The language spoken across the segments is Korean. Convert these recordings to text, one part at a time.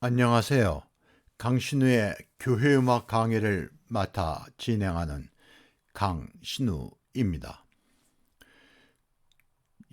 안녕하세요. 강신우의 교회음악 강의를 맡아 진행하는 강신우입니다.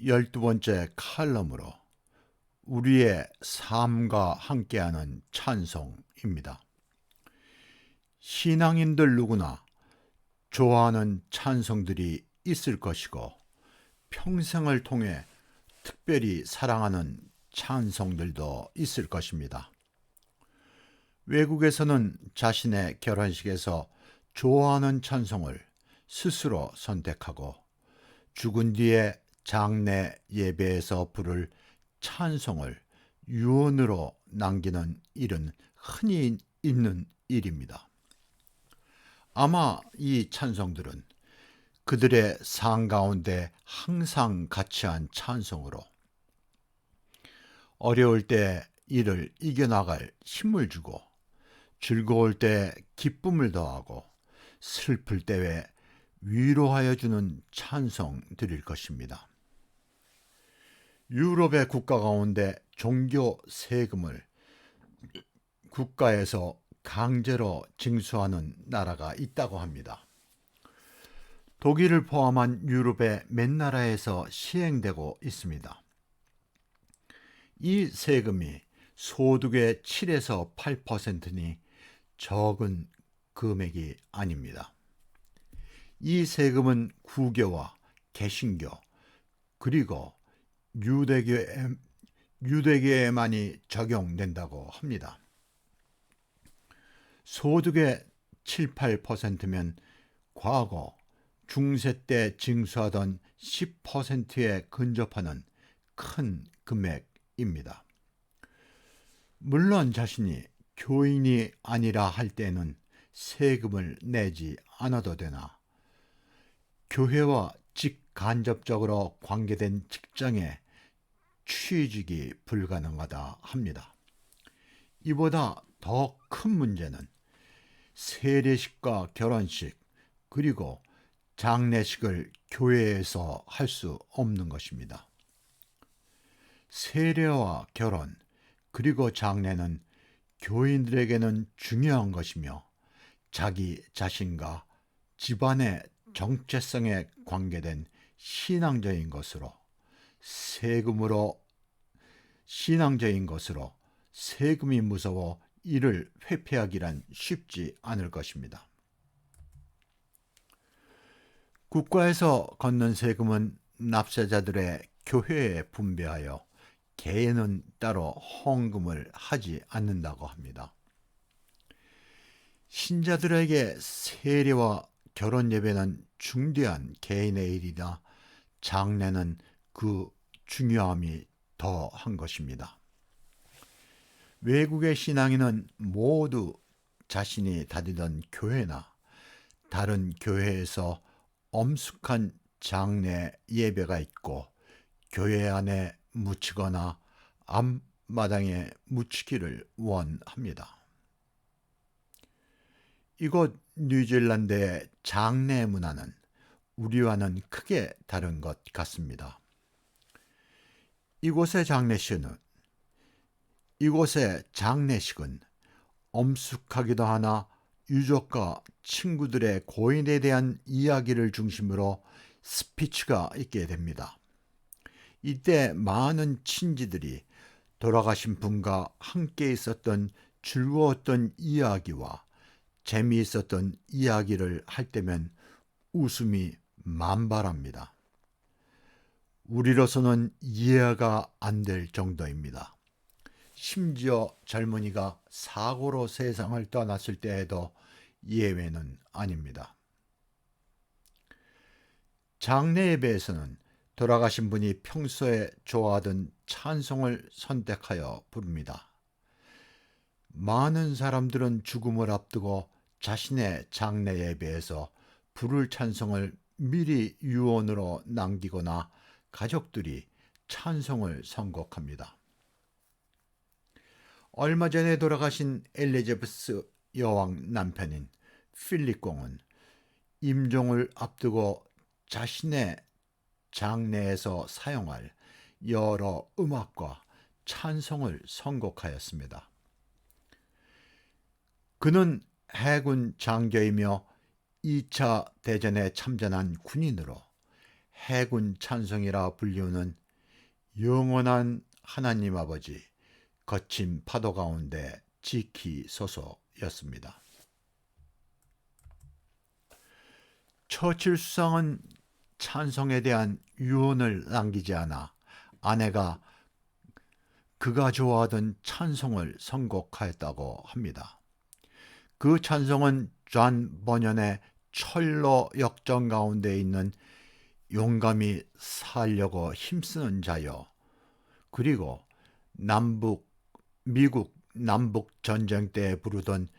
12번째 칼럼으로 우리의 삶과 함께하는 찬송입니다. 신앙인들 누구나 좋아하는 찬송들이 있을 것이고 평생을 통해 특별히 사랑하는 찬송들도 있을 것입니다. 외국에서는 자신의 결혼식에서 좋아하는 찬송을 스스로 선택하고 죽은 뒤에 장례 예배에서 부를 찬송을 유언으로 남기는 일은 흔히 있는 일입니다. 아마 이 찬송들은 그들의 삶 가운데 항상 같이 한 찬송으로 어려울 때 이를 이겨나갈 힘을 주고 즐거울 때 기쁨을 더하고 슬플 때에 위로하여 주는 찬송들일 것입니다. 유럽의 국가 가운데 종교 세금을 국가에서 강제로 징수하는 나라가 있다고 합니다. 독일을 포함한 유럽의 몇 나라에서 시행되고 있습니다. 이 세금이 소득의 7에서 8%니 적은 금액이 아닙니다. 이 세금은 구교와 개신교 그리고 유대교에만이 적용된다고 합니다. 소득의 7, 8%면 과거 중세 때 징수하던 10%에 근접하는 큰 금액입니다. 물론 자신이 교인이 아니라 할 때는 세금을 내지 않아도 되나 교회와 직간접적으로 관계된 직장에 취직이 불가능하다 합니다. 이보다 더 큰 문제는 세례식과 결혼식 그리고 장례식을 교회에서 할 수 없는 것입니다. 세례와 결혼 그리고 장례는 교인들에게는 중요한 것이며 자기 자신과 집안의 정체성에 관계된 신앙적인 것으로 세금이 무서워 이를 회피하기란 쉽지 않을 것입니다. 국가에서 걷는 세금은 납세자들의 교회에 분배하여 개인은 따로 헌금을 하지 않는다고 합니다. 신자들에게 세례와 결혼 예배는 중대한 개인의 일이나 장례는 그 중요함이 더한 것입니다. 외국의 신앙인은 모두 자신이 다니던 교회나 다른 교회에서 엄숙한 장례 예배가 있고 교회 안에 묻히거나 앞마당에 묻히기를 원합니다. 이곳 뉴질랜드의 장례 문화는 우리와는 크게 다른 것 같습니다. 이곳의 장례식은 엄숙하기도 하나 유족과 친구들의 고인에 대한 이야기를 중심으로 스피치가 있게 됩니다. 이때 많은 친지들이 돌아가신 분과 함께 있었던 즐거웠던 이야기와 재미있었던 이야기를 할 때면 웃음이 만발합니다. 우리로서는 이해가 안 될 정도입니다. 심지어 젊은이가 사고로 세상을 떠났을 때에도 예외는 아닙니다. 장례 예배에서는 돌아가신 분이 평소에 좋아하던 찬송을 선택하여 부릅니다. 많은 사람들은 죽음을 앞두고 자신의 장례 예배에서 부를 찬송을 미리 유언으로 남기거나 가족들이 찬송을 선곡합니다. 얼마 전에 돌아가신 엘리자베스 여왕 남편인 필립 공은 임종을 앞두고 자신의 장례에서 사용할 여러 음악과 찬송을 선곡하였습니다. 그는 해군 장교이며 2차 대전에 참전한 군인으로 해군 찬성이라 불리우는 영원한 하나님 아버지 거친 파도 가운데 지키소서였습니다. 처칠 수상은 찬송에 대한 유언을 남기지 않아 아내가 그가 좋아하던 찬송을 선곡하였다고 합니다. 그 찬송은 존 버년의 철로 역정 가운데 있는 용감히 살려고 힘쓰는 자여, 그리고 미국 남북 전쟁 때 부르던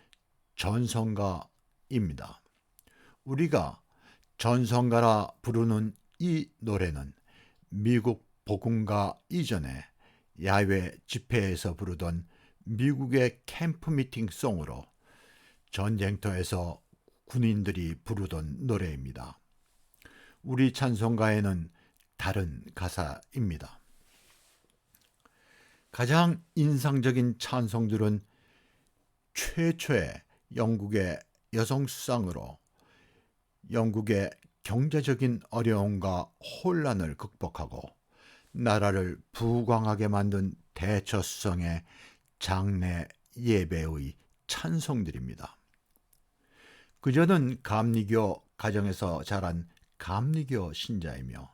전성가입니다. 우리가 전성가라 부르는 이 노래는 미국 복음가 이전에 야외 집회에서 부르던 미국의 캠프 미팅 송으로 전쟁터에서 군인들이 부르던 노래입니다. 우리 찬송가에는 다른 가사입니다. 가장 인상적인 찬송들은 최초의 영국의 여성 수상으로 영국의 경제적인 어려움과 혼란을 극복하고 나라를 부강하게 만든 대처수성의 장례 예배의 찬송들입니다. 그저는 감리교 가정에서 자란 감리교 신자이며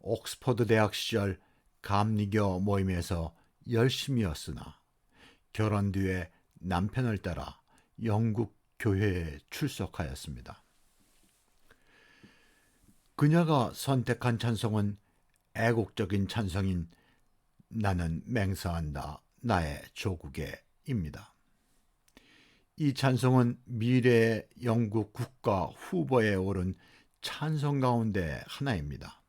옥스퍼드 대학 시절 감리교 모임에서 열심이었으나 결혼 뒤에 남편을 따라 영국 교회에 출석하였습니다. 그녀가 선택한 찬송은 애국적인 찬송인 나는 맹세한다 나의 조국에입니다. 이 찬송은 미래의 영국 국가 후보에 오른 찬송 가운데 하나입니다.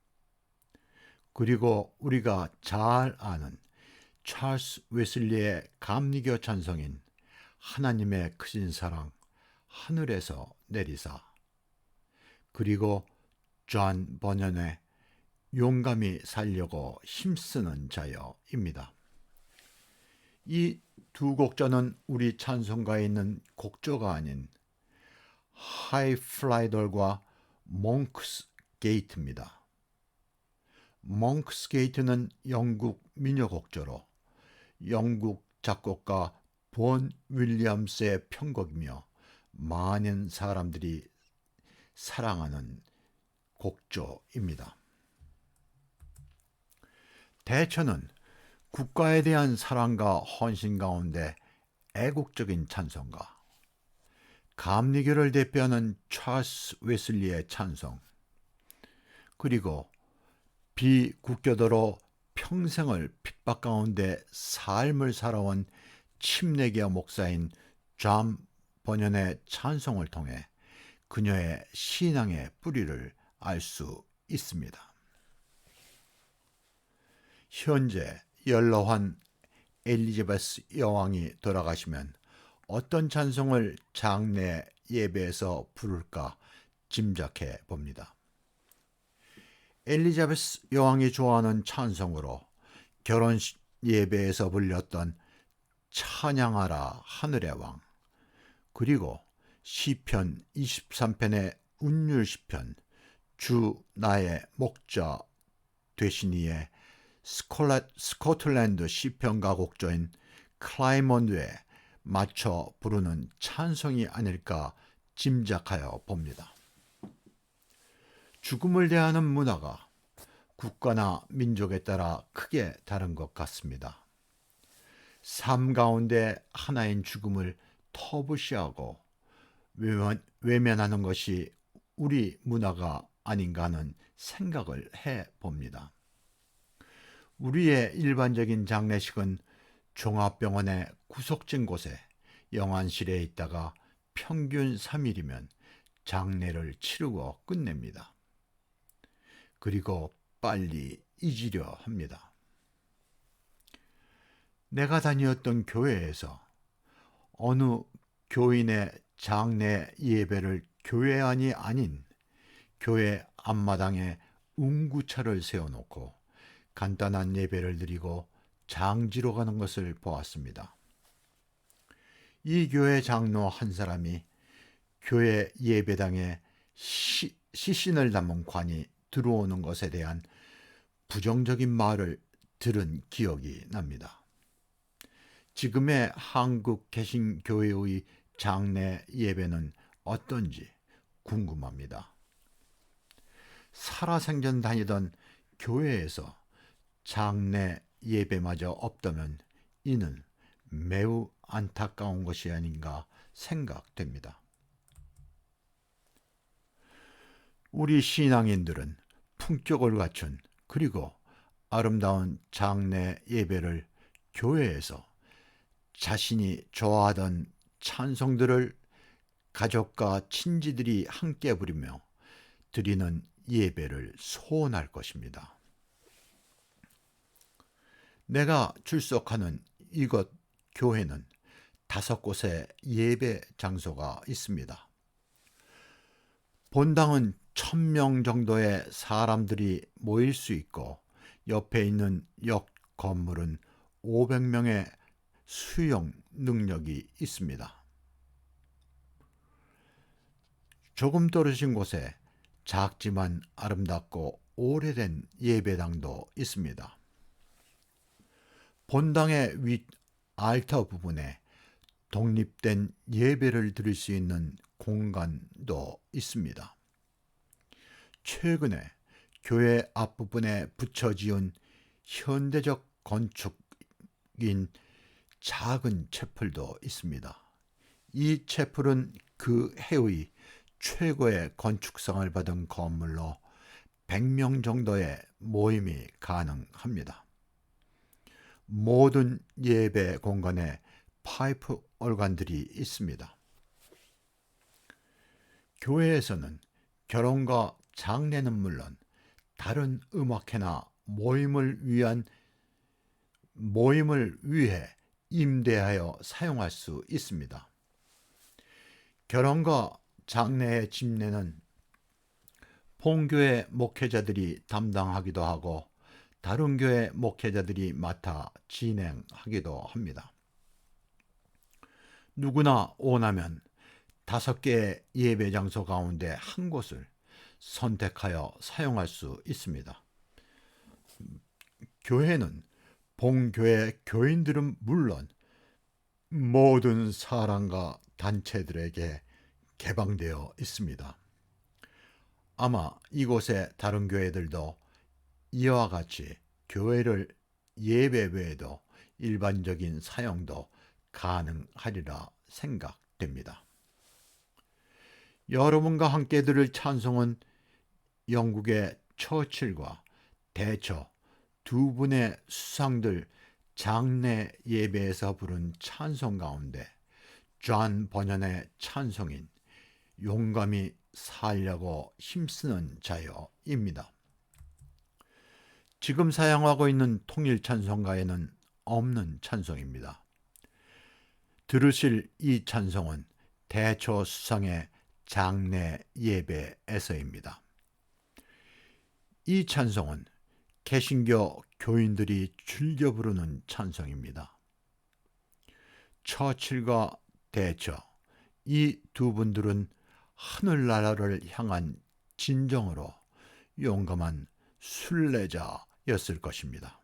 그리고 우리가 잘 아는 찰스 웨슬리의 감리교 찬송인 하나님의 크신 사랑 하늘에서 내리사, 그리고 존 버년의 용감히 살려고 힘쓰는 자여입니다. 이 두 곡조는 우리 찬송가에 있는 곡조가 아닌 하이플라이돌과 몽크스 게이트입니다. 몽크스 게이트는 영국 민요곡조로 영국 작곡가 본 윌리엄스의 편곡이며 많은 사람들이 사랑하는 곡조입니다. 대처는 국가에 대한 사랑과 헌신 가운데 애국적인 찬송가, 감리교를 대표하는 찰스 웨슬리의 찬송, 그리고 비국교도로 평생을 핍박 가운데 삶을 살아온 침례교 목사인 존 버년의 찬송을 통해 그녀의 신앙의 뿌리를 알 수 있습니다. 현재 연로한 엘리자베스 여왕이 돌아가시면 어떤 찬송을 장례 예배에서 부를까 짐작해 봅니다. 엘리자베스 여왕이 좋아하는 찬송으로 결혼식 예배에서 불렸던 찬양하라 하늘의 왕, 그리고 시편 23편의 운율시편 주 나의 목자 되시니의 스코틀랜드 시편가 곡조인 클라이몬드에 맞춰 부르는 찬송이 아닐까 짐작하여 봅니다. 죽음을 대하는 문화가 국가나 민족에 따라 크게 다른 것 같습니다. 삶 가운데 하나인 죽음을 터부시하고 외면하는 것이 우리 문화가 아닌가 하는 생각을 해 봅니다. 우리의 일반적인 장례식은 종합병원의 구석진 곳에 영안실에 있다가 평균 3일이면 장례를 치르고 끝냅니다. 그리고 빨리 잊으려 합니다. 내가 다니었던 교회에서 어느 교인의 장례 예배를 교회 안이 아닌 교회 앞마당에 운구차를 세워놓고 간단한 예배를 드리고 장지로 가는 것을 보았습니다. 이 교회 장로 한 사람이 교회 예배당에 시신을 담은 관이 들어오는 것에 대한 부정적인 말을 들은 기억이 납니다. 지금의 한국 개신교회의 장례 예배는 어떤지 궁금합니다. 살아생전 다니던 교회에서 장례 예배마저 없다면 이는 매우 안타까운 것이 아닌가 생각됩니다. 우리 신앙인들은 품격을 갖춘 그리고 아름다운 장례 예배를 교회에서 자신이 좋아하던 찬송들을 가족과 친지들이 함께 부르며 드리는 예배를 소원할 것입니다. 내가 출석하는 이곳 교회는 5곳의 예배 장소가 있습니다. 본당은 1000명 정도의 사람들이 모일 수 있고 옆에 있는 역 건물은 500명의 수용 능력이 있습니다. 조금 떨어진 곳에 작지만 아름답고 오래된 예배당도 있습니다. 본당의 윗 알터 부분에 독립된 예배를 드릴 수 있는 공간도 있습니다. 최근에 교회 앞부분에 붙여 지은 현대적 건축인 작은 채플도 있습니다. 이 채플은 그 해의 최고의 건축상을 받은 건물로 100명 정도의 모임이 가능합니다. 모든 예배 공간에 파이프 organ들이 있습니다. 교회에서는 결혼과 장례는 물론 다른 음악회나 모임을 위해 임대하여 사용할 수 있습니다. 결혼과 장례의 집례는 본교회 목회자들이 담당하기도 하고 다른 교회 목회자들이 맡아 진행하기도 합니다. 누구나 원하면 5개의 예배 장소 가운데 한 곳을 선택하여 사용할 수 있습니다. 교회는 본교회 교인들은 물론 모든 사람과 단체들에게 개방되어 있습니다. 아마 이곳의 다른 교회들도 이와 같이 교회를 예배 외에도 일반적인 사용도 가능하리라 생각됩니다. 여러분과 함께 들을 찬송은 영국의 처칠과 대처 두 분의 수상들 장례 예배에서 부른 찬송 가운데 존 버년의 찬송인 용감히 살려고 힘쓰는 자여입니다. 지금 사용하고 있는 통일 찬송가에는 없는 찬송입니다. 들으실 이 찬송은 대처 수상의 장례 예배에서입니다. 이 찬송은 개신교 교인들이 즐겨 부르는 찬송입니다. 처칠과 대처 이 두 분들은 하늘나라를 향한 진정으로 용감한 순례자였을 것입니다.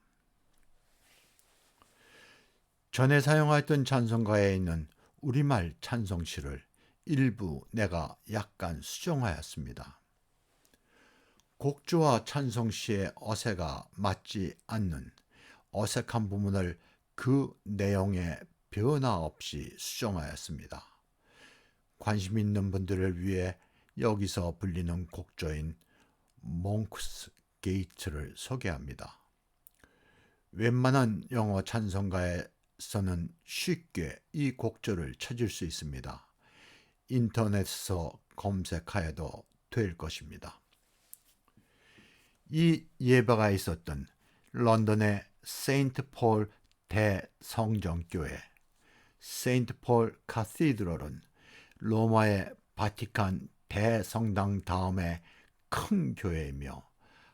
전에 사용하였던 찬송가에 있는 우리말 찬송시를 일부 내가 약간 수정하였습니다. 곡조와 찬송시의 어세가 맞지 않는 어색한 부분을 그 내용에 변화 없이 수정하였습니다. 관심 있는 분들을 위해 여기서 불리는 곡조인 몽크스 게이트를 소개합니다. 웬만한 영어 찬송가에서는 쉽게 이 곡조를 찾을 수 있습니다. 인터넷에서 검색하여도 될 것입니다. 이 예배가 있었던 런던의 세인트 폴 대성정교회, 세인트 폴 카시드럴은 로마의 바티칸 대성당 다음에 큰 교회이며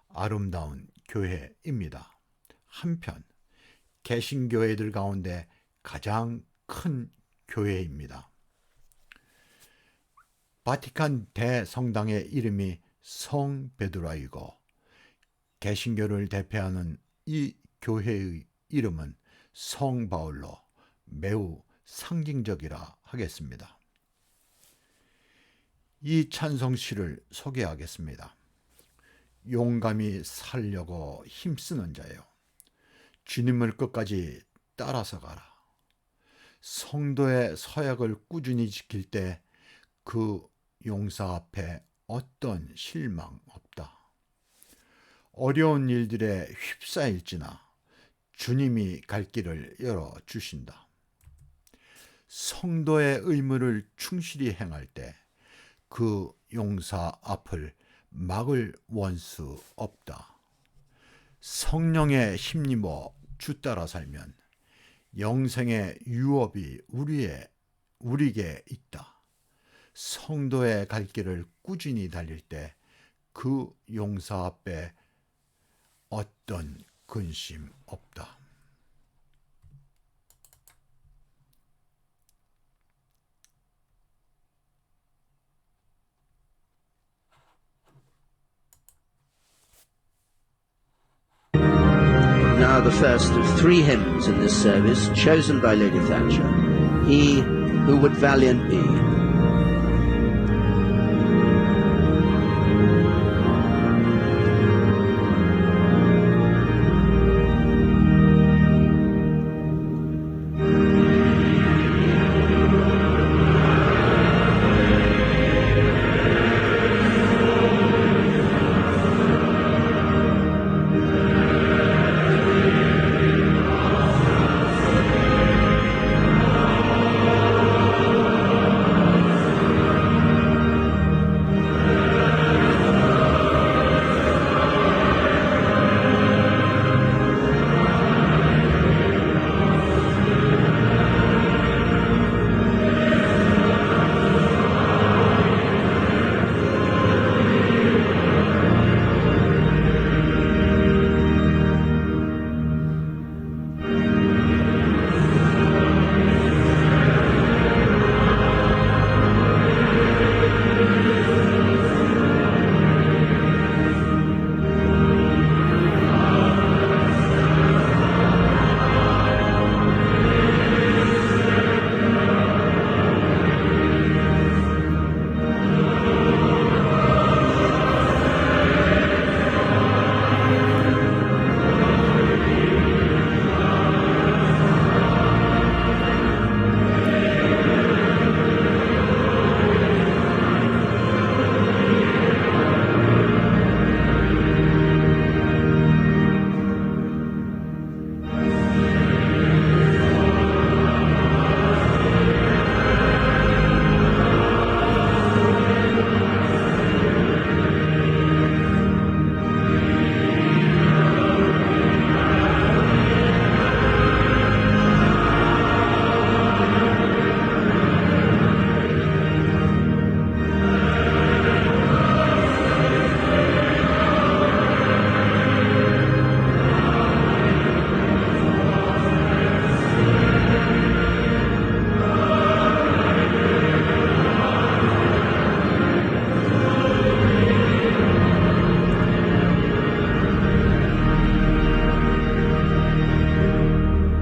아름다운 교회입니다. 한편 개신교회들 가운데 가장 큰 교회입니다. 바티칸 대성당의 이름이 성 베드로이고 개신교를 대표하는 이 교회의 이름은 성 바울로 매우 상징적이라 하겠습니다. 이 찬송시를 소개하겠습니다. 용감히 살려고 힘쓰는 자여, 주님을 끝까지 따라서 가라. 성도의 서약을 꾸준히 지킬 때 그 용사 앞에 어떤 실망 없다. 어려운 일들에 휩싸일지나 주님이 갈 길을 열어주신다. 성도의 의무를 충실히 행할 때 그 용사 앞을 막을 원수 없다. 성령에 힘입어 주 따라 살면 영생의 유업이 우리에게 있다. 성도의 갈 길을 꾸준히 달릴 때 그 용사 앞에 어떤 근심 없다. Now the first of 3 hymns in this service, chosen by Lady Thatcher. He who would valiant be.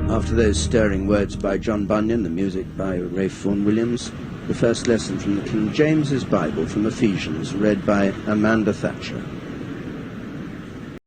After those stirring words by John Bunyan, the music by Ralph Vaughan Williams, the first lesson from the King James's Bible from Ephesians, read by Amanda Thatcher.